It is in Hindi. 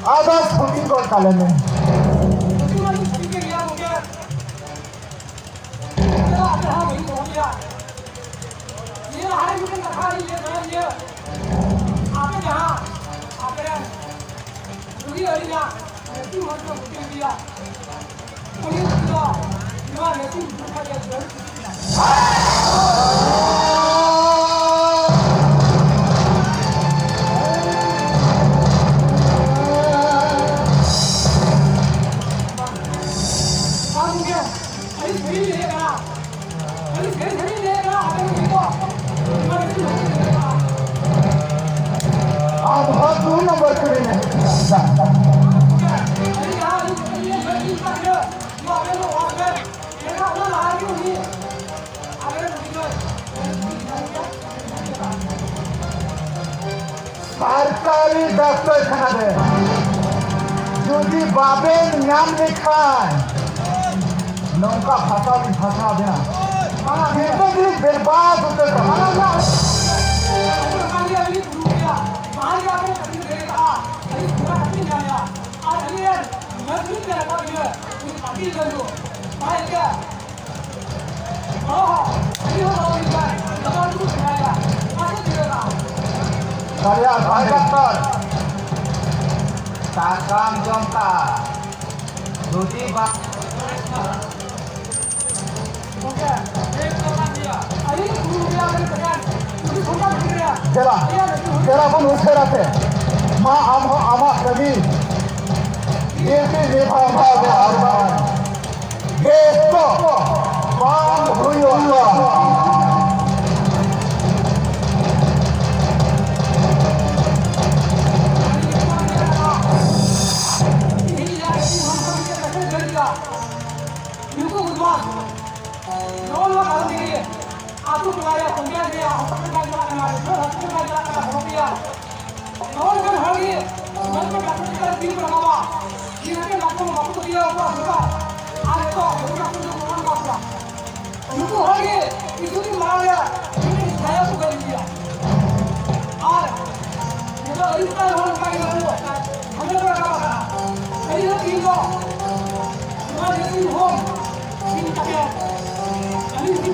Ada shooting कर काले में सरकारी दफ्तर खाने যদি বাবেন নাম লেখায় নৌকা ভাষা দেনা जिंदगी बर्बाद होते karya dokter takam jomta যদি तेरा मन उसे रहते माँ आमा कभी ये भी निभा भागे आर्मान ये तो मान हुई हुआ aku mulai kemudian dia hospital jalan hospital और kan hari मन में डॉक्टर का दिन बनावा जिनके डॉक्टर को बापू दिया हुआ होगा आज तो डॉक्टर को कौन बापा उनको हो गए इसकी मार गया इन्हें छाया को कर दिया और ये इसका होने का ये हो हमें तो लगा कहीं ना कहीं को हमारे दिन हो इन तक अभी भी